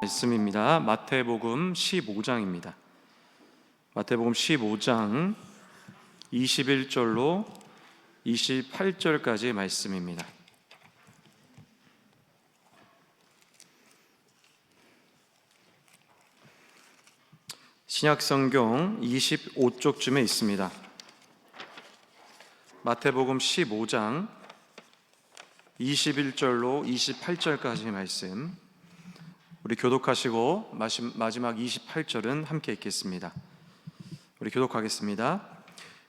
말씀입니다. 마태복음 15장입니다. 마태복음 15장 21절로 28절까지의 말씀입니다. 신약성경 25쪽쯤에 있습니다. 마태복음 15장 21절로 28절까지의 말씀, 우리 교독하시고 마지막 28절은 함께 읽겠습니다. 우리 교독하겠습니다.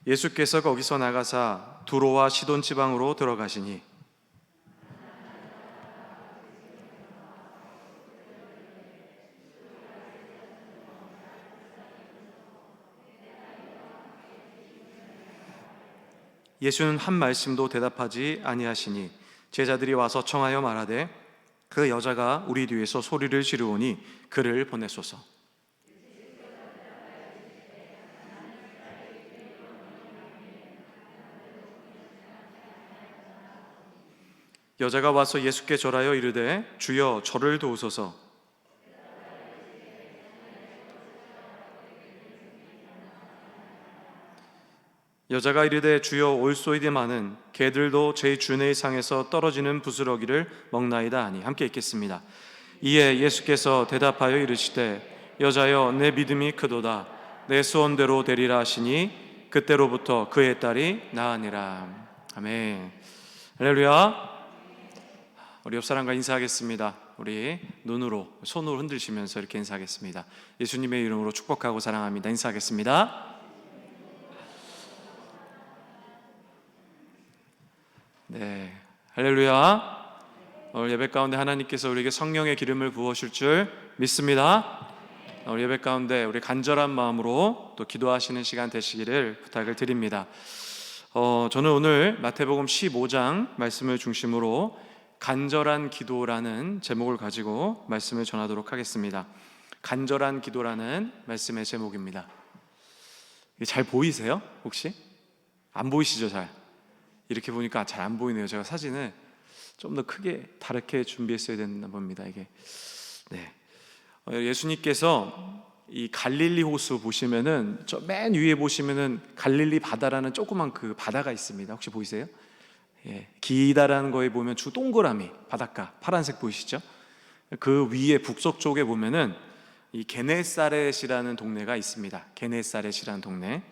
예수께서 거기서 나가사 두로와 시돈 지방으로 들어가시니 예수는 한 말씀도 대답하지 아니하시니 제자들이 와서 청하여 말하되 그 여자가 우리 뒤에서 소리를 지르오니 그를 보내소서. 여자가 와서 예수께 절하여 이르되 주여 저를 도우소서. 여자가 이르되 주여 올소이디마는 개들도 제 주의 상에서 떨어지는 부스러기를 먹나이다 하니 함께 읽겠습니다. 이에 예수께서 대답하여 이르시되 여자여 내 믿음이 크도다 내 소원대로 되리라 하시니 그때로부터 그의 딸이 나으니라. 아멘. 할렐루야. 우리 옆 사람과 인사하겠습니다. 우리 눈으로 손으로 흔들시면서 이렇게 인사하겠습니다. 예수님의 이름으로 축복하고 사랑합니다. 인사하겠습니다. 네, 할렐루야. 오늘 예배 가운데 하나님께서 우리에게 성령의 기름을 부으실 줄 믿습니다. 오늘 예배 가운데 우리 간절한 마음으로 또 기도하시는 시간 되시기를 부탁을 드립니다. 저는 오늘 마태복음 15장 말씀을 중심으로 간절한 기도라는 제목을 가지고 말씀을 전하도록 하겠습니다. 간절한 기도라는 말씀의 제목입니다. 잘 보이세요? 혹시? 안 보이시죠? 잘? 이렇게 보니까 잘 안 보이네요. 제가 사진을 좀 더 크게 다르게 준비했어야 됐나 봅니다. 이게 네. 예수님께서 이 갈릴리 호수 보시면은 저 맨 위에 보시면은 갈릴리 바다라는 조그만 그 바다가 있습니다. 혹시 보이세요? 예, 기다라는 거에 보면 주 동그라미 바닷가 파란색 보이시죠? 그 위에 북쪽 쪽에 보면은 이 게네사렛이라는 동네가 있습니다. 게네사렛이라는 동네.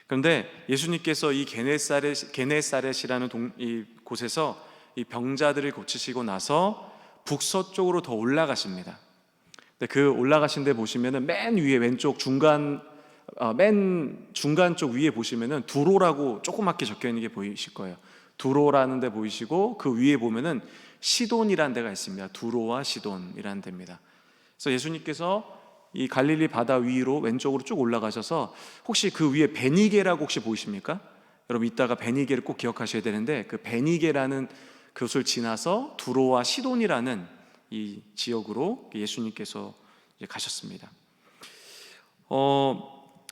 그런데 예수님께서 이 게네사렛이라는 이 곳에서 이 병자들을 고치시고 나서 북서쪽으로 더 올라가십니다. 근데 그 올라가신 데 보시면은 맨 위에 왼쪽 맨 중간 쪽 위에 보시면은 두로라고 조그맣게 적혀 있는 게 보이실 거예요. 두로라는 데 보이시고 그 위에 보면은 시돈이라는 데가 있습니다. 두로와 시돈이라는 데입니다. 그래서 예수님께서 이 갈릴리 바다 위로 왼쪽으로 쭉 올라가셔서 혹시 그 위에 베니게라고 혹시 보이십니까? 여러분 이따가 베니게를 꼭 기억하셔야 되는데 그 베니게라는 그것을 지나서 두로와 시돈이라는 이 지역으로 예수님께서 이제 가셨습니다.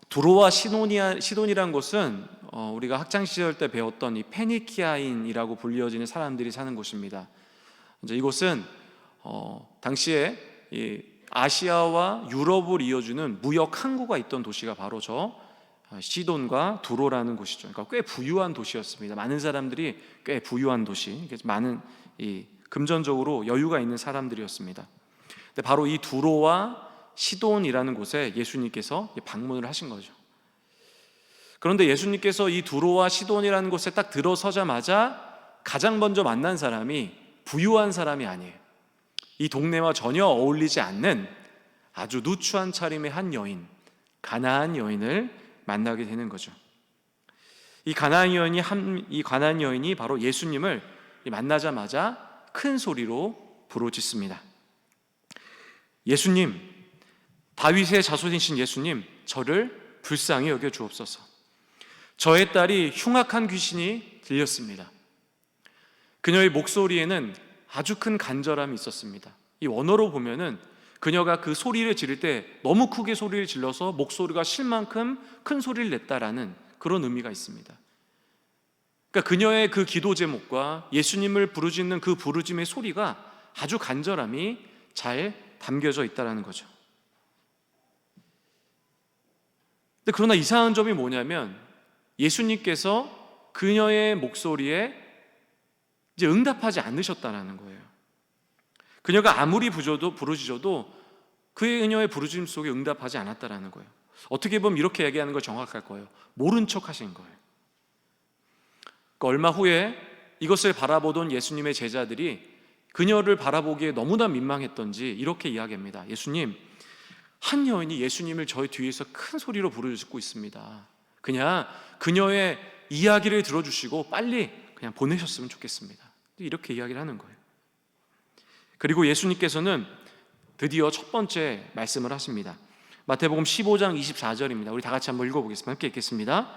두로와 시돈이라는 곳은 우리가 학창 시절 때 배웠던 이 페니키아인이라고 불리어지는 사람들이 사는 곳입니다. 이제 이곳은 당시에 이 아시아와 유럽을 이어주는 무역 항구가 있던 도시가 바로 저 시돈과 두로라는 곳이죠. 그러니까 꽤 부유한 도시였습니다. 많은 사람들이 꽤 부유한 도시, 많은 이 금전적으로 여유가 있는 사람들이었습니다. 근데 바로 이 두로와 시돈이라는 곳에 예수님께서 방문을 하신 거죠. 그런데 예수님께서 이 두로와 시돈이라는 곳에 딱 들어서자마자 가장 먼저 만난 사람이 부유한 사람이 아니에요. 이 동네와 전혀 어울리지 않는 아주 누추한 차림의 한 여인, 가나안 여인을 만나게 되는 거죠. 이 가나안 여인이 바로 예수님을 만나자마자 큰 소리로 부르짖습니다. 예수님, 다윗의 자손이신 예수님, 저를 불쌍히 여겨 주옵소서. 저의 딸이 흉악한 귀신이 들렸습니다. 그녀의 목소리에는 아주 큰 간절함이 있었습니다. 이 원어로 보면은 그녀가 그 소리를 지를 때 너무 크게 소리를 질러서 목소리가 쉴 만큼 큰 소리를 냈다라는 그런 의미가 있습니다. 그러니까 그녀의 그 기도 제목과 예수님을 부르짖는 그 부르짖음의 소리가 아주 간절함이 잘 담겨져 있다는 거죠. 근데 그러나 이상한 점이 뭐냐면 예수님께서 그녀의 목소리에 이제 응답하지 않으셨다는 거예요. 그녀가 아무리 부르짖어도 그녀의 부르짖음 속에 응답하지 않았다는 거예요. 어떻게 보면 이렇게 얘기하는 거 정확할 거예요. 모른 척 하신 거예요. 그러니까 얼마 후에 이것을 바라보던 예수님의 제자들이 그녀를 바라보기에 너무나 민망했던지 이렇게 이야기합니다. 예수님, 한 여인이 예수님을 저희 뒤에서 큰 소리로 부르짖고 있습니다. 그냥 그녀의 이야기를 들어주시고 빨리 그냥 보내셨으면 좋겠습니다. 이렇게 이야기를 하는 거예요. 그리고 예수님께서는 드디어 첫 번째 말씀을 하십니다. 마태복음 15장 24절입니다. 우리 다 같이 한번 읽어보겠습니다. 함께 읽겠습니다.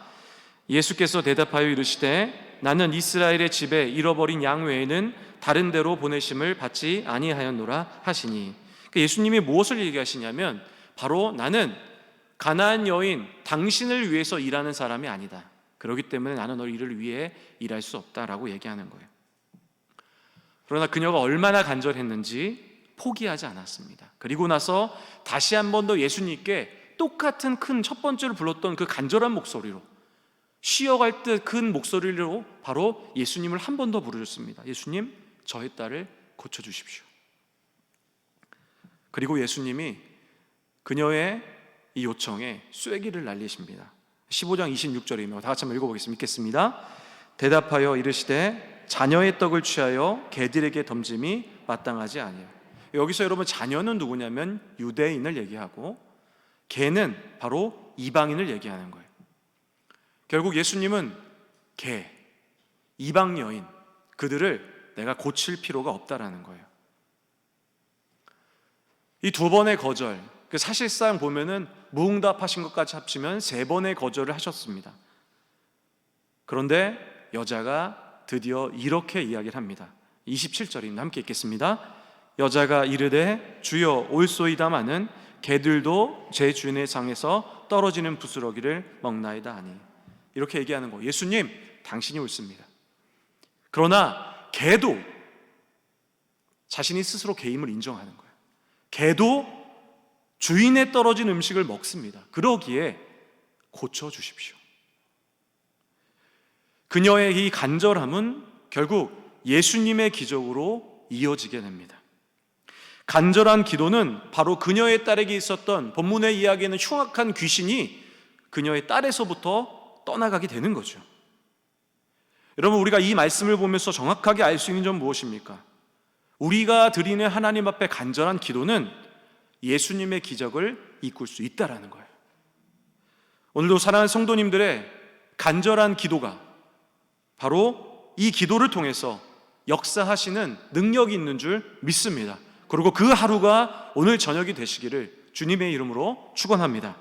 예수께서 대답하여 이르시되 나는 이스라엘의 집에 잃어버린 양 외에는 다른 데로 보내심을 받지 아니하였노라 하시니, 그러니까 예수님이 무엇을 얘기하시냐면 바로 나는 가나안 여인 당신을 위해서 일하는 사람이 아니다. 그렇기 때문에 나는 너 이를 위해 일할 수 없다라고 얘기하는 거예요. 그러나 그녀가 얼마나 간절했는지 포기하지 않았습니다. 그리고 나서 다시 한 번 더 예수님께 똑같은 큰 첫 번째로 불렀던 그 간절한 목소리로, 쉬어갈 듯 큰 목소리로 바로 예수님을 한 번 더 부르셨습니다. 예수님, 저의 딸을 고쳐주십시오. 그리고 예수님이 그녀의 이 요청에 쐐기를 날리십니다. 15장 26절입니다. 다 같이 한번 읽어보겠습니다. 읽겠습니다. 대답하여 이르시되 자녀의 떡을 취하여 개들에게 던짐이 마땅하지 아니에요. 여기서 여러분 자녀는 누구냐면 유대인을 얘기하고 개는 바로 이방인을 얘기하는 거예요. 결국 예수님은 개, 이방 여인, 그들을 내가 고칠 필요가 없다라는 거예요. 이 두 번의 거절, 사실상 보면은 무응답하신 것까지 합치면 3번의 거절을 하셨습니다. 그런데 여자가 드디어 이렇게 이야기를 합니다. 27절입니다. 함께 읽겠습니다. 여자가 이르되 주여 올소이다마는 개들도 제 주인의 장에서 떨어지는 부스러기를 먹나이다 하니, 이렇게 얘기하는 거예요. 예수님, 당신이 옳습니다. 그러나 개도 자신이 스스로 개임을 인정하는 거예요. 개도 주인에 떨어진 음식을 먹습니다. 그러기에 고쳐주십시오. 그녀의 이 간절함은 결국 예수님의 기적으로 이어지게 됩니다. 간절한 기도는 바로 그녀의 딸에게 있었던 본문의 이야기에는 흉악한 귀신이 그녀의 딸에서부터 떠나가게 되는 거죠. 여러분, 우리가 이 말씀을 보면서 정확하게 알 수 있는 점 무엇입니까? 우리가 드리는 하나님 앞에 간절한 기도는 예수님의 기적을 이끌 수 있다라는 거예요. 오늘도 사랑하는 성도님들의 간절한 기도가 바로 이 기도를 통해서 역사하시는 능력이 있는 줄 믿습니다. 그리고 그 하루가 오늘 저녁이 되시기를 주님의 이름으로 축원합니다.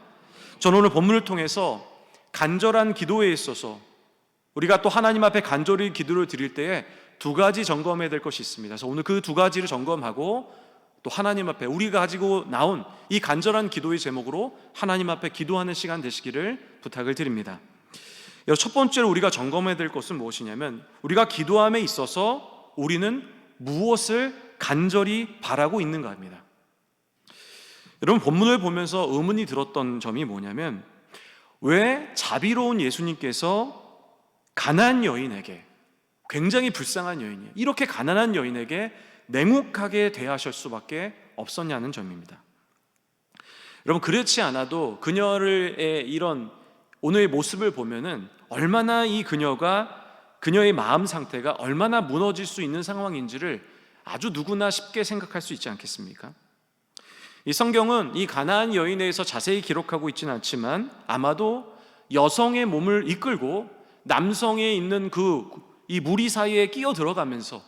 저는 오늘 본문을 통해서 간절한 기도에 있어서 우리가 또 하나님 앞에 간절히 기도를 드릴 때에 2가지 점검해야 될 것이 있습니다. 그래서 오늘 그 2가지를 점검하고 또 하나님 앞에 우리가 가지고 나온 이 간절한 기도의 제목으로 하나님 앞에 기도하는 시간 되시기를 부탁을 드립니다. 첫 번째로 우리가 점검해야 될 것은 무엇이냐면, 우리가 기도함에 있어서 우리는 무엇을 간절히 바라고 있는가입니다. 여러분, 본문을 보면서 의문이 들었던 점이 뭐냐면, 왜 자비로운 예수님께서 가난한 여인에게, 굉장히 불쌍한 여인이에요, 이렇게 가난한 여인에게 냉혹하게 대하실 수밖에 없었냐는 점입니다. 여러분, 그렇지 않아도 그녀의 이런 오늘의 모습을 보면은 얼마나 이 그녀의 마음 상태가 얼마나 무너질 수 있는 상황인지를 아주 누구나 쉽게 생각할 수 있지 않겠습니까? 이 성경은 이 가나안 여인에 대해서 자세히 기록하고 있지는 않지만 아마도 여성의 몸을 이끌고 남성에 있는 이 무리 사이에 끼어 들어가면서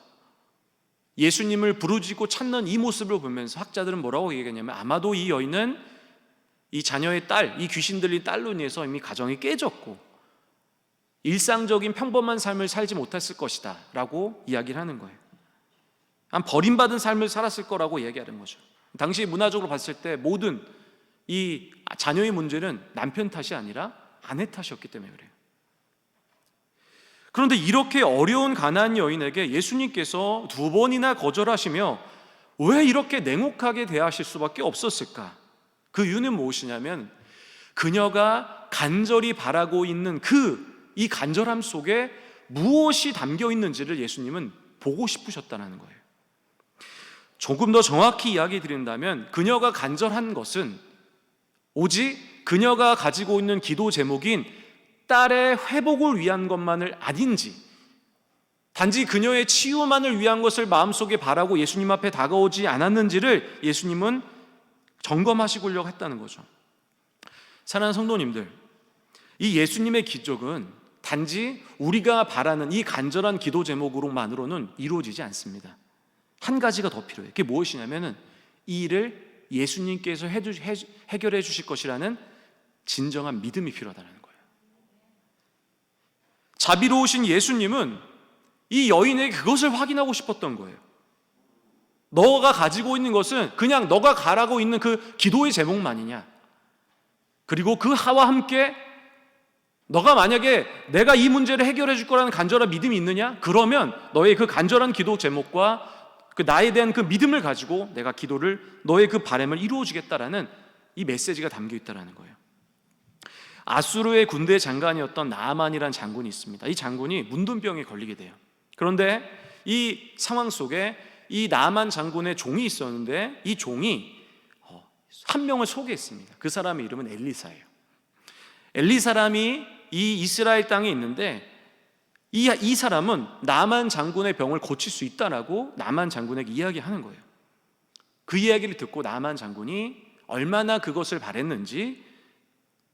예수님을 부르짖고 찾는 이 모습을 보면서 학자들은 뭐라고 얘기하냐면, 아마도 이 여인은 이 자녀의 딸, 이 귀신 들린 딸로 인해서 이미 가정이 깨졌고 일상적인 평범한 삶을 살지 못했을 것이다 라고 이야기를 하는 거예요. 한 버림받은 삶을 살았을 거라고 얘기하는 거죠. 당시 문화적으로 봤을 때 모든 이 자녀의 문제는 남편 탓이 아니라 아내 탓이었기 때문에 그래요. 그런데 이렇게 어려운 가나안 여인에게 예수님께서 2번이나 거절하시며 왜 이렇게 냉혹하게 대하실 수밖에 없었을까? 그 이유는 무엇이냐면 그녀가 간절히 바라고 있는 이 간절함 속에 무엇이 담겨 있는지를 예수님은 보고 싶으셨다는 거예요. 조금 더 정확히 이야기 드린다면 그녀가 간절한 것은 오직 그녀가 가지고 있는 기도 제목인 딸의 회복을 위한 것만을 아닌지, 단지 그녀의 치유만을 위한 것을 마음속에 바라고 예수님 앞에 다가오지 않았는지를 예수님은 점검하시려고 했다는 거죠. 사랑하는 성도님들, 이 예수님의 기적은 단지 우리가 바라는 이 간절한 기도 제목으로만으로는 이루어지지 않습니다. 한 가지가 더 필요해요. 그게 무엇이냐면은 이 일을 예수님께서 해결해 주실 것이라는 진정한 믿음이 필요하다는 거예요. 자비로우신 예수님은 이 여인에게 그것을 확인하고 싶었던 거예요. 너가 가지고 있는 것은 그냥 너가 가라고 있는 그 기도의 제목만이냐? 그리고 그와 함께 너가 만약에 내가 이 문제를 해결해 줄 거라는 간절한 믿음이 있느냐? 그러면 너의 그 간절한 기도 제목과 그 나에 대한 그 믿음을 가지고 내가 기도를, 너의 그 바람을 이루어주겠다라는 이 메시지가 담겨 있다는 거예요. 아수르의 군대 장관이었던 나아만이라는 장군이 있습니다. 이 장군이 문둥병에 걸리게 돼요. 그런데 이 상황 속에 이 나아만 장군의 종이 있었는데 이 종이 한 명을 소개했습니다. 그 사람의 이름은 엘리사예요. 엘리사람이 이 이스라엘 땅에 있는데 이 사람은 나만 장군의 병을 고칠 수 있다라고 나만 장군에게 이야기하는 거예요. 그 이야기를 듣고 나만 장군이 얼마나 그것을 바랬는지,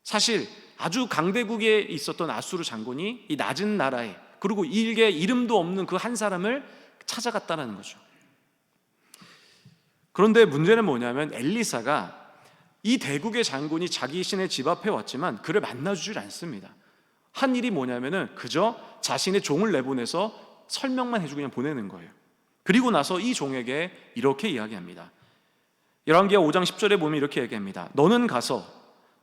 사실 아주 강대국에 있었던 아수르 장군이 이 낮은 나라에, 그리고 일개 이름도 없는 그 한 사람을 찾아갔다는 거죠. 그런데 문제는 뭐냐면 엘리사가 이 대국의 장군이 자기 신의 집 앞에 왔지만 그를 만나주질 않습니다. 한 일이 뭐냐면은 그저 자신의 종을 내보내서 설명만 해주고 그냥 보내는 거예요. 그리고 나서 이 종에게 이렇게 이야기합니다. 열왕기하 5장 10절에 보면 이렇게 얘기합니다. 너는 가서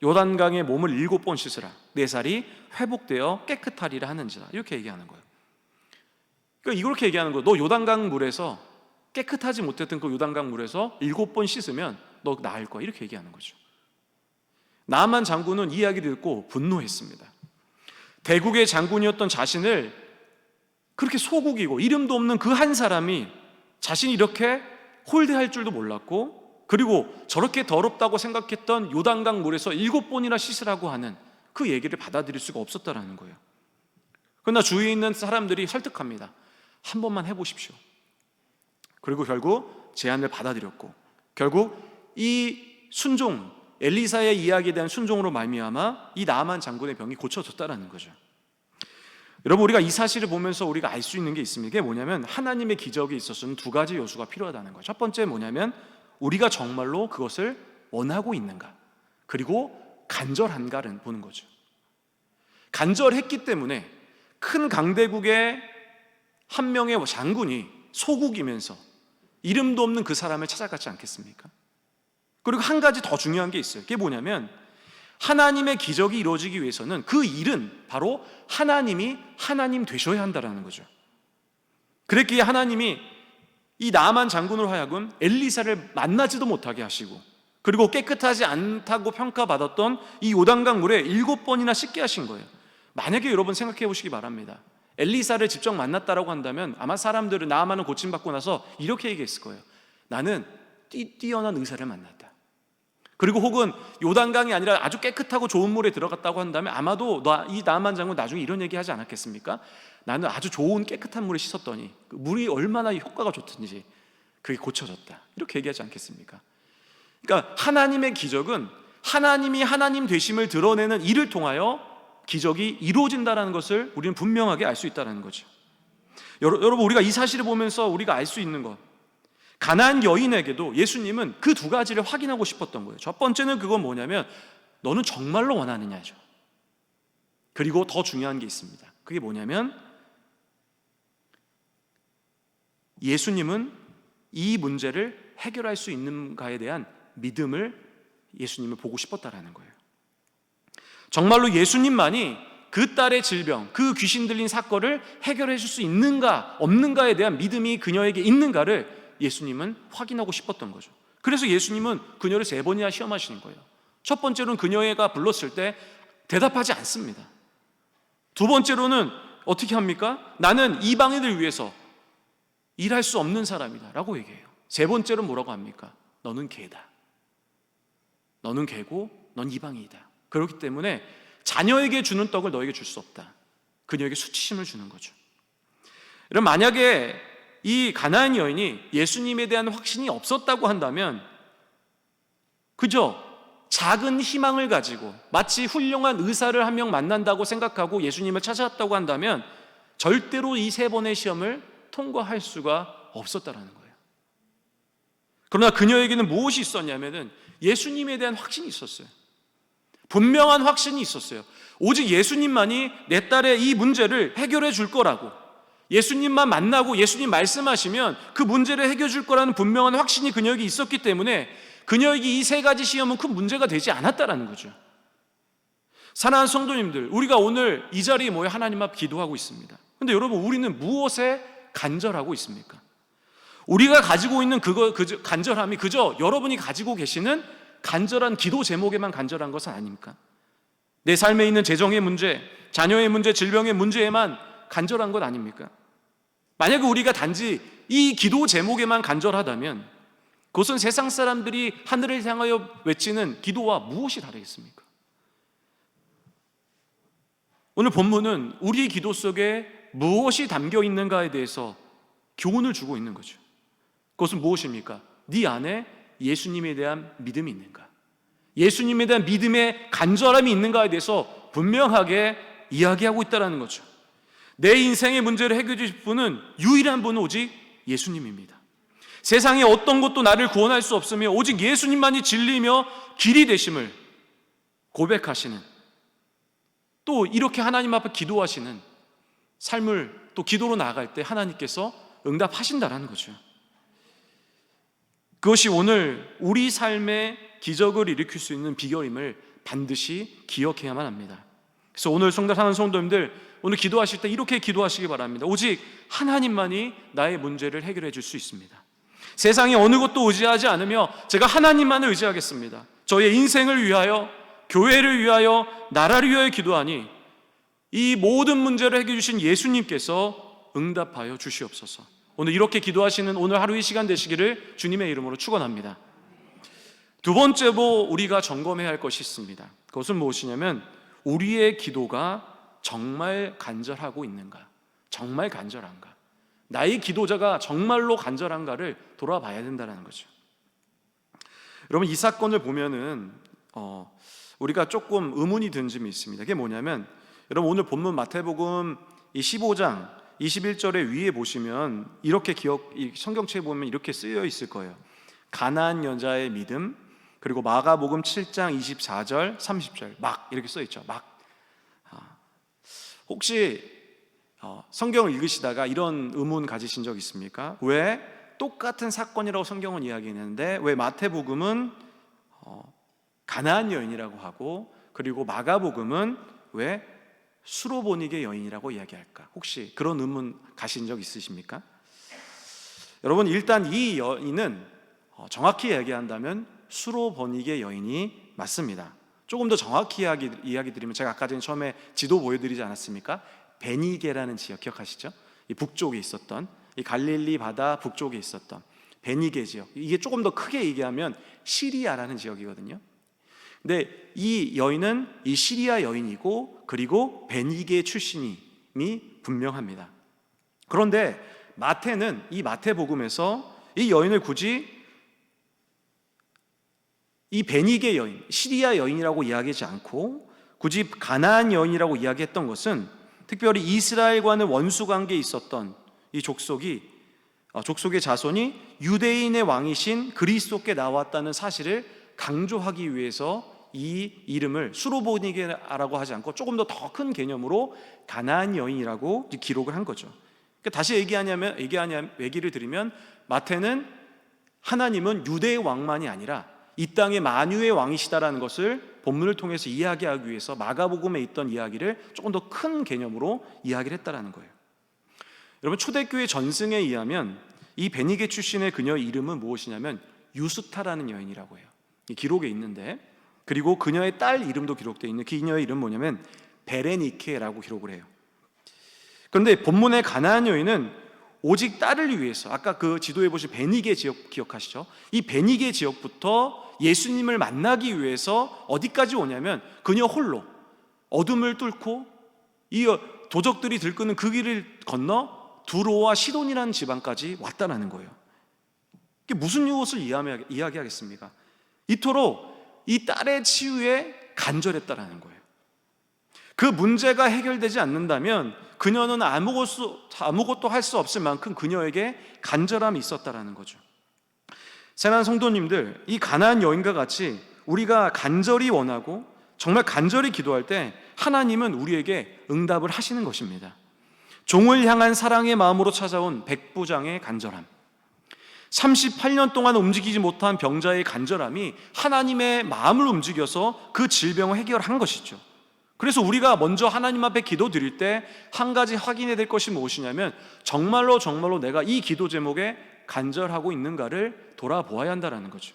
요단강에 몸을 7번 씻으라. 내 살이 회복되어 깨끗하리라 하는지라. 이렇게 얘기하는 거예요. 그러니까 이렇게 얘기하는 거예요. 너 요단강 물에서 깨끗하지 못했던 그 요단강 물에서 7번 씻으면 너 나을 거야. 이렇게 얘기하는 거죠. 나만 장군은 이 이야기를 듣고 분노했습니다. 대국의 장군이었던 자신을 그렇게 소국이고 이름도 없는 그 한 사람이 자신이 이렇게 홀대할 줄도 몰랐고, 그리고 저렇게 더럽다고 생각했던 요단강 물에서 7번이나 씻으라고 하는 그 얘기를 받아들일 수가 없었다는 거예요. 그러나 주위에 있는 사람들이 설득합니다. 한 번만 해보십시오. 그리고 결국 제안을 받아들였고, 결국 이 순종, 엘리사의 이야기에 대한 순종으로 말미암아 이 나아만 장군의 병이 고쳐졌다는 거죠. 여러분, 우리가 이 사실을 보면서 우리가 알 수 있는 게 있습니다. 그게 뭐냐면 하나님의 기적에 있어서는 두 가지 요소가 필요하다는 거예요. 첫 번째 뭐냐면 우리가 정말로 그것을 원하고 있는가, 그리고 간절한가를 보는 거죠. 간절했기 때문에 큰 강대국의 한 명의 장군이 소국이면서 이름도 없는 그 사람을 찾아갔지 않겠습니까? 그리고 한 가지 더 중요한 게 있어요. 그게 뭐냐면 하나님의 기적이 이루어지기 위해서는 그 일은 바로 하나님이 하나님 되셔야 한다는 거죠. 그랬기에 하나님이 이 나아만 장군으로 하여금 엘리사를 만나지도 못하게 하시고, 그리고 깨끗하지 않다고 평가받았던 이 요단강 물에 7번이나 씻게 하신 거예요. 만약에 여러분 생각해 보시기 바랍니다. 엘리사를 직접 만났다라고 한다면 아마 사람들은 나아만은 고침받고 나서 이렇게 얘기했을 거예요. 나는 뛰어난 의사를 만났다. 그리고 혹은 요단강이 아니라 아주 깨끗하고 좋은 물에 들어갔다고 한다면 아마도 이 나아만 장군 나중에 이런 얘기 하지 않았겠습니까? 나는 아주 좋은 깨끗한 물에 씻었더니 그 물이 얼마나 효과가 좋든지 그게 고쳐졌다. 이렇게 얘기하지 않겠습니까? 그러니까 하나님의 기적은 하나님이 하나님 되심을 드러내는 일을 통하여 기적이 이루어진다는 것을 우리는 분명하게 알 수 있다는 거죠. 여러분, 우리가 이 사실을 보면서 우리가 알 수 있는 것, 가나안 여인에게도 예수님은 그 두 가지를 확인하고 싶었던 거예요. 첫 번째는 그건 뭐냐면 너는 정말로 원하느냐죠. 그리고 더 중요한 게 있습니다. 그게 뭐냐면 예수님은 이 문제를 해결할 수 있는가에 대한 믿음을 예수님을 보고 싶었다라는 거예요. 정말로 예수님만이 그 딸의 질병, 그 귀신 들린 사건을 해결해 줄 수 있는가 없는가에 대한 믿음이 그녀에게 있는가를 예수님은 확인하고 싶었던 거죠. 그래서 예수님은 그녀를 3번이나 시험하시는 거예요. 첫 번째로는 그녀가 불렀을 때 대답하지 않습니다. 두 번째로는 어떻게 합니까? 나는 이방인을 위해서 일할 수 없는 사람이다 라고 얘기해요. 세 번째로 뭐라고 합니까? 너는 개다. 너는 개고 넌 이방인이다. 그렇기 때문에 자녀에게 주는 떡을 너에게 줄 수 없다. 그녀에게 수치심을 주는 거죠. 여러분, 만약에 이 가나안 여인이 예수님에 대한 확신이 없었다고 한다면 그저 작은 희망을 가지고 마치 훌륭한 의사를 한 명 만난다고 생각하고 예수님을 찾아왔다고 한다면 절대로 이 3번의 시험을 통과할 수가 없었다라는 거예요. 그러나 그녀에게는 무엇이 있었냐면은 예수님에 대한 확신이 있었어요. 분명한 확신이 있었어요. 오직 예수님만이 내 딸의 이 문제를 해결해 줄 거라고, 예수님만 만나고 예수님 말씀하시면 그 문제를 해결해 줄 거라는 분명한 확신이 그녀에게 있었기 때문에 그녀에게 이 3가지 시험은 큰 문제가 되지 않았다라는 거죠. 사랑하는 성도님들, 우리가 오늘 이 자리에 모여 하나님 앞 기도하고 있습니다. 그런데 여러분, 우리는 무엇에 간절하고 있습니까? 우리가 가지고 있는 간절함이 그저 여러분이 가지고 계시는 간절한 기도 제목에만 간절한 것은 아닙니까? 내 삶에 있는 재정의 문제, 자녀의 문제, 질병의 문제에만 간절한 것 아닙니까? 만약에 우리가 단지 이 기도 제목에만 간절하다면 그것은 세상 사람들이 하늘을 향하여 외치는 기도와 무엇이 다르겠습니까? 오늘 본문은 우리의 기도 속에 무엇이 담겨 있는가에 대해서 교훈을 주고 있는 거죠. 그것은 무엇입니까? 네 안에 예수님에 대한 믿음이 있는가? 예수님에 대한 믿음의 간절함이 있는가에 대해서 분명하게 이야기하고 있다는 거죠. 내 인생의 문제를 해결해 주실 분은 유일한 분은 오직 예수님입니다. 세상에 어떤 것도 나를 구원할 수 없으며 오직 예수님만이 진리며 길이 되심을 고백하시는, 또 이렇게 하나님 앞에 기도하시는 삶을 또 기도로 나아갈 때 하나님께서 응답하신다는 거죠. 그것이 오늘 우리 삶의 기적을 일으킬 수 있는 비결임을 반드시 기억해야만 합니다. 그래서 오늘 사랑하는 성도님들, 오늘 기도하실 때 이렇게 기도하시기 바랍니다. 오직 하나님만이 나의 문제를 해결해 줄 수 있습니다. 세상에 어느 것도 의지하지 않으며 제가 하나님만을 의지하겠습니다. 저의 인생을 위하여, 교회를 위하여, 나라를 위하여 기도하니 이 모든 문제를 해결해 주신 예수님께서 응답하여 주시옵소서. 오늘 이렇게 기도하시는 오늘 하루의 시간 되시기를 주님의 이름으로 축원합니다. 두 번째로 우리가 점검해야 할 것이 있습니다. 그것은 무엇이냐면 우리의 기도가 정말 간절하고 있는가? 정말 간절한가? 나의 기도자가 정말로 간절한가를 돌아봐야 된다는 거죠. 여러분, 이 사건을 보면은 우리가 조금 의문이 든 점이 있습니다. 그게 뭐냐면, 여러분 오늘 본문 마태복음 이 15장 21절에 위에 보시면 이렇게 성경책에 보면 이렇게 쓰여 있을 거예요. 가나안 여자의 믿음, 그리고 마가복음 7장 24절 30절 막 이렇게 써 있죠. 막. 혹시 성경을 읽으시다가 이런 의문 가지신 적 있습니까? 왜 똑같은 사건이라고 성경은 이야기했는데 왜 마태복음은 가나안 여인이라고 하고 그리고 마가복음은 왜 수로보니게 여인이라고 이야기할까? 혹시 그런 의문 가신 적 있으십니까? 여러분, 일단 이 여인은 정확히 얘기한다면 수로보니게 여인이 맞습니다. 조금 더 정확히 이야기 드리면, 제가 아까 전에 처음에 지도 보여드리지 않았습니까? 베니게라는 지역 기억하시죠? 이 북쪽에 있었던, 이 갈릴리 바다 북쪽에 있었던 베니게 지역, 이게 조금 더 크게 얘기하면 시리아라는 지역이거든요. 근데 이 여인은 이 시리아 여인이고 그리고 베니게 출신임이 분명합니다. 그런데 마태는 이 마태복음에서 이 여인을 굳이 이 베니게 여인, 시리아 여인이라고 이야기하지 않고 굳이 가나안 여인이라고 이야기했던 것은 특별히 이스라엘과는 원수 관계에 있었던 이 족속의 자손이 유대인의 왕이신 그리스도께 나왔다는 사실을 강조하기 위해서 이 이름을 수로보니게라고 하지 않고 조금 더 큰 개념으로 가나안 여인이라고 기록을 한 거죠. 그러니까 다시 얘기를 드리면 마태는 하나님은 유대의 왕만이 아니라 이 땅의 만유의 왕이시다라는 것을 본문을 통해서 이야기하기 위해서 마가복음에 있던 이야기를 조금 더 큰 개념으로 이야기를 했다라는 거예요. 여러분, 초대교회 전승에 의하면 이 베니게 출신의 그녀의 이름은 무엇이냐면 유스타라는 여인이라고 해요. 이 기록에 있는데, 그리고 그녀의 딸 이름도 기록되어 있는 그녀의 이름은 뭐냐면 베레니케라고 기록을 해요. 그런데 본문의 가나안 여인은 오직 딸을 위해서, 아까 그 지도에 보신 베니게 지역 기억하시죠? 이 베니게 지역부터 예수님을 만나기 위해서 어디까지 오냐면 그녀 홀로 어둠을 뚫고 이 도적들이 들끄는 그 길을 건너 두로와 시돈이라는 지방까지 왔다라는 거예요. 이게 무슨 무엇을 이야기하겠습니까? 이토록 이 딸의 치유에 간절했다라는 거예요. 그 문제가 해결되지 않는다면 그녀는 아무것도 할 수 없을 만큼 그녀에게 간절함이 있었다라는 거죠. 사랑하는 성도님들, 이 가나안 여인과 같이 우리가 간절히 원하고 정말 간절히 기도할 때 하나님은 우리에게 응답을 하시는 것입니다. 종을 향한 사랑의 마음으로 찾아온 백부장의 간절함, 38년 동안 움직이지 못한 병자의 간절함이 하나님의 마음을 움직여서 그 질병을 해결한 것이죠. 그래서 우리가 먼저 하나님 앞에 기도 드릴 때 한 가지 확인해야 될 것이 무엇이냐면 정말로 내가 이 기도 제목에 간절하고 있는가를 돌아보아야 한다는 거죠.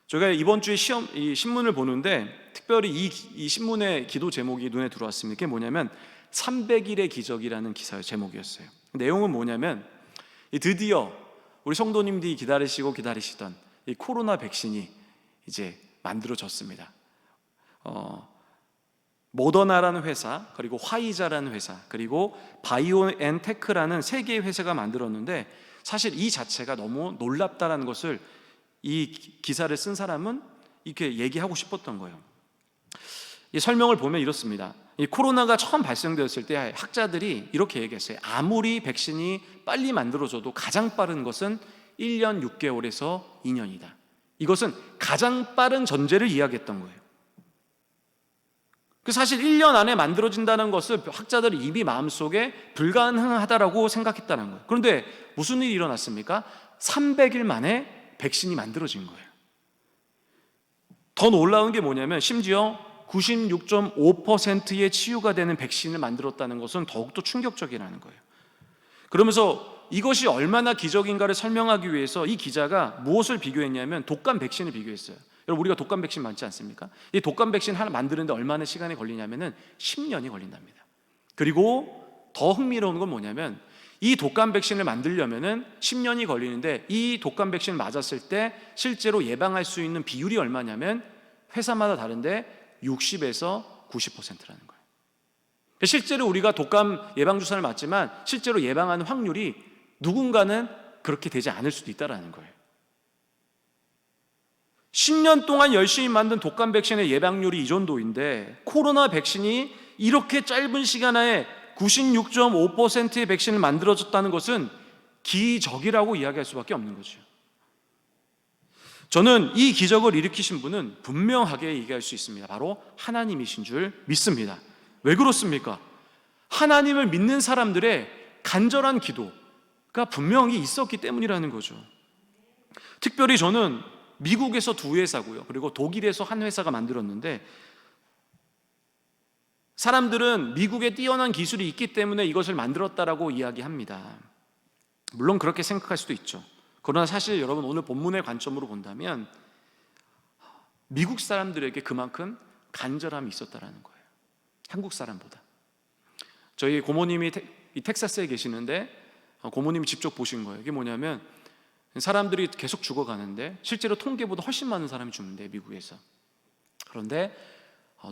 제가 이번 주에 이 신문을 보는데 특별히 이 신문의 기도 제목이 눈에 들어왔습니다. 그게 뭐냐면 300일의 기적이라는 기사의 제목이었어요. 내용은 뭐냐면 드디어 우리 성도님들이 기다리시던 이 코로나 백신이 이제 만들어졌습니다. 모더나라는 회사, 그리고 화이자라는 회사, 그리고 바이오엔테크라는 세 개의 회사가 만들었는데 사실 이 자체가 너무 놀랍다라는 것을 이 기사를 쓴 사람은 이렇게 얘기하고 싶었던 거예요. 이 설명을 보면 이렇습니다. 이 코로나가 처음 발생되었을 때 학자들이 이렇게 얘기했어요. 아무리 백신이 빨리 만들어져도 가장 빠른 것은 1년 6개월에서 2년이다. 이것은 가장 빠른 전제를 이야기했던 거예요. 사실 1년 안에 만들어진다는 것을 학자들이 이미 마음속에 불가능하다라고 생각했다는 거예요. 그런데 무슨 일이 일어났습니까? 300일 만에 백신이 만들어진 거예요. 더 놀라운 게 뭐냐면 심지어 96.5%의 치유가 되는 백신을 만들었다는 것은 더욱더 충격적이라는 거예요. 그러면서 이것이 얼마나 기적인가를 설명하기 위해서 이 기자가 무엇을 비교했냐면 독감 백신을 비교했어요. 여러분, 우리가 독감 백신 맞지 않습니까? 이 독감 백신 하나 만드는데 얼마나 시간이 걸리냐면은 10년이 걸린답니다. 그리고 더 흥미로운 건 뭐냐면 이 독감 백신을 만들려면은 10년이 걸리는데 이 독감 백신을 맞았을 때 실제로 예방할 수 있는 비율이 얼마냐면 회사마다 다른데 60에서 90%라는 거예요. 실제로 우리가 독감 예방 주사를 맞지만 실제로 예방하는 확률이 누군가는 그렇게 되지 않을 수도 있다라는 거예요. 10년 동안 열심히 만든 독감 백신의 예방률이 이 정도인데 코로나 백신이 이렇게 짧은 시간 안에 96.5%의 백신을 만들어졌다는 것은 기적이라고 이야기할 수밖에 없는 거죠. 저는 이 기적을 일으키신 분은 분명하게 얘기할 수 있습니다. 바로 하나님이신 줄 믿습니다. 왜 그렇습니까? 하나님을 믿는 사람들의 간절한 기도가 분명히 있었기 때문이라는 거죠. 특별히 저는 미국에서 2회사고요. 그리고 독일에서 한 회사가 만들었는데 사람들은 미국에 뛰어난 기술이 있기 때문에 이것을 만들었다라고 이야기합니다. 물론 그렇게 생각할 수도 있죠. 그러나 사실 여러분 오늘 본문의 관점으로 본다면 미국 사람들에게 그만큼 간절함이 있었다라는 거예요. 한국 사람보다. 저희 고모님이 이 텍사스에 계시는데 고모님이 직접 보신 거예요. 이게 뭐냐면 사람들이 계속 죽어가는데 실제로 통계보다 훨씬 많은 사람이 죽는데 미국에서. 그런데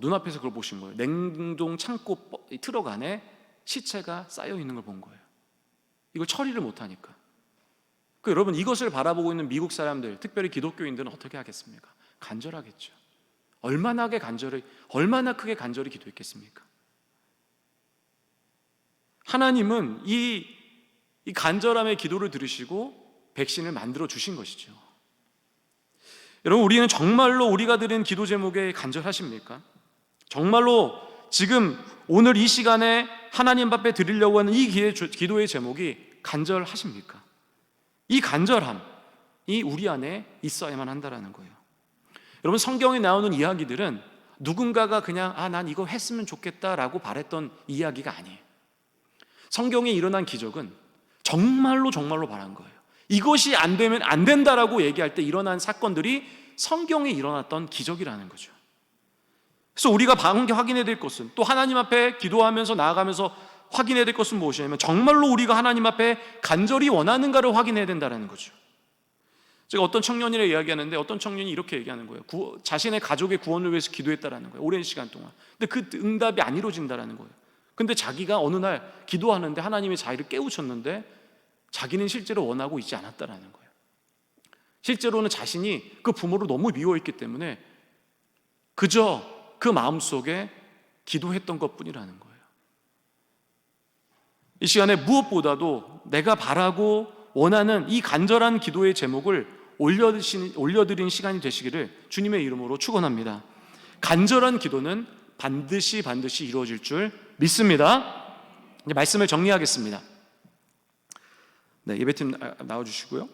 눈앞에서 그걸 보신 거예요. 냉동 창고 트럭 안에 시체가 쌓여 있는 걸 본 거예요. 이걸 처리를 못하니까. 여러분 이것을 바라보고 있는 미국 사람들, 특별히 기독교인들은 어떻게 하겠습니까? 간절하겠죠. 얼마나 크게 간절히 기도했겠습니까? 하나님은 이 간절함의 기도를 들으시고 백신을 만들어 주신 것이죠. 여러분, 우리는 정말로 우리가 드린 기도 제목에 간절하십니까? 정말로 지금 오늘 이 시간에 하나님 앞에 드리려고 하는 이 기도의 제목이 간절하십니까? 이 간절함이 우리 안에 있어야만 한다는 거예요. 여러분, 성경에 나오는 이야기들은 누군가가 그냥 난 이거 했으면 좋겠다라고 바랬던 이야기가 아니에요. 성경에 일어난 기적은 정말로 바란 거예요. 이것이 안 되면 안 된다라고 얘기할 때 일어난 사건들이 성경에 일어났던 기적이라는 거죠. 그래서 우리가 확인해야 될 것은, 또 하나님 앞에 기도하면서 나아가면서 확인해야 될 것은 무엇이냐면, 정말로 우리가 하나님 앞에 간절히 원하는가를 확인해야 된다는 거죠. 제가 어떤 청년이랑 이야기하는데 어떤 청년이 이렇게 얘기하는 거예요. 자신의 가족의 구원을 위해서 기도했다라는 거예요. 오랜 시간 동안. 근데 그 응답이 안 이루어진다라는 거예요. 근데 자기가 어느 날 기도하는데 하나님의 자기를 깨우쳤는데 자기는 실제로 원하고 있지 않았다라는 거예요. 실제로는 자신이 그 부모를 너무 미워했기 때문에 그저 그 마음속에 기도했던 것뿐이라는 거예요. 이 시간에 무엇보다도 내가 바라고 원하는 이 간절한 기도의 제목을 올려드리는 시간이 되시기를 주님의 이름으로 축원합니다. 간절한 기도는 반드시 이루어질 줄 믿습니다. 이제 말씀을 정리하겠습니다. 네, 예배팀 나와주시고요.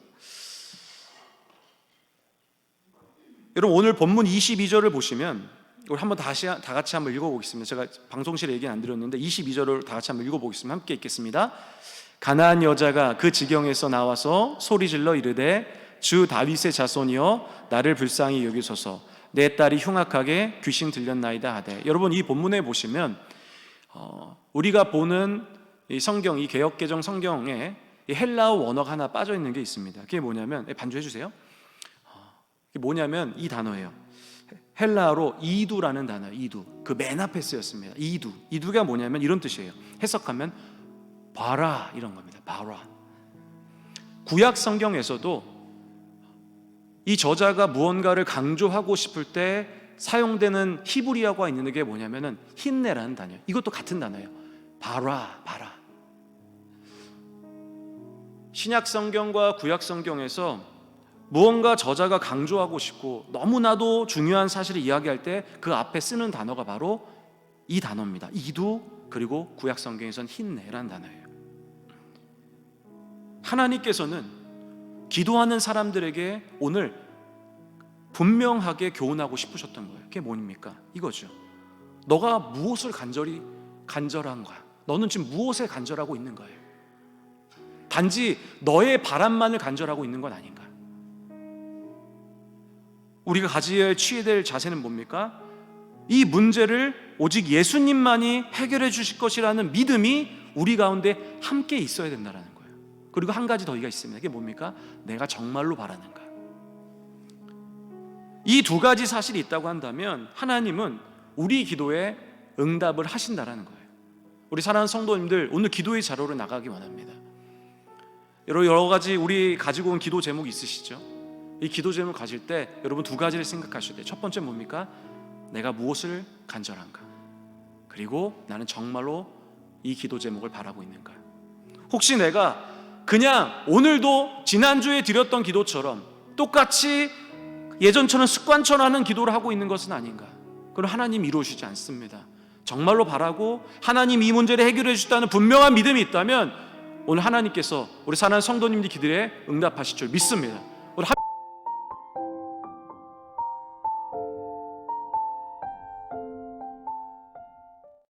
여러분, 오늘 본문 22절을 보시면 우리 한번 다 같이 한번 읽어보겠습니다. 제가 방송실에 얘기는 안 드렸는데 22절을 다 같이 한번 읽어보겠습니다. 함께 읽겠습니다. 가나안 여자가 그 지경에서 나와서 소리질러 이르되 주 다윗의 자손이여 나를 불쌍히 여기소서, 내 딸이 흉악하게 귀신 들렸나이다 하되. 여러분, 이 본문에 보시면 우리가 보는 이 성경, 이 개역개정 성경에 이 헬라어 원어가 하나 빠져 있는 게 있습니다. 그게 뭐냐면, 반주해 주세요. 그게 뭐냐면 이 단어예요. 헬라어로 이두라는 단어예요. 이두. 그 맨 앞에 쓰였습니다. 이두가 뭐냐면 이런 뜻이에요. 해석하면 봐라, 이런 겁니다. 봐라. 구약 성경에서도 이 저자가 무언가를 강조하고 싶을 때 사용되는 히브리어가 있는 게 뭐냐면은 힌네라는 단어예요. 이것도 같은 단어예요. 봐라. 신약 성경과 구약 성경에서 무언가 저자가 강조하고 싶고 너무나도 중요한 사실을 이야기할 때 그 앞에 쓰는 단어가 바로 이 단어입니다. 이두, 그리고 구약 성경에서는 힌네라는 단어예요. 하나님께서는 기도하는 사람들에게 오늘 분명하게 교훈하고 싶으셨던 거예요. 그게 뭡니까? 이거죠. 너가 무엇을 간절한 거야? 너는 지금 무엇에 간절하고 있는 거예요? 단지 너의 바람만을 간절하고 있는 건 아닌가? 우리가 취해야 될 자세는 뭡니까? 이 문제를 오직 예수님만이 해결해 주실 것이라는 믿음이 우리 가운데 함께 있어야 된다는 거예요. 그리고 한 가지 더가 있습니다. 그게 뭡니까? 내가 정말로 바라는가? 이 두 가지 사실이 있다고 한다면 하나님은 우리 기도에 응답을 하신다라는 거예요. 우리 사랑하는 성도님들, 오늘 기도의 자료로 나가기 원합니다. 여러 가지 우리 가지고 온 기도 제목이 있으시죠? 이 기도 제목 가질 때 여러분 두 가지를 생각하셔야 돼요. 첫 번째 뭡니까? 내가 무엇을 간절한가? 그리고 나는 정말로 이 기도 제목을 바라고 있는가? 혹시 내가 그냥 오늘도 지난주에 드렸던 기도처럼 똑같이 예전처럼 습관처럼 하는 기도를 하고 있는 것은 아닌가? 그럼 하나님 이루어지지 않습니다. 정말로 바라고 하나님 이 문제를 해결해 주셨다는 분명한 믿음이 있다면 오늘 하나님께서 우리 사랑하는 성도님들 기도에 응답하실 줄 믿습니다.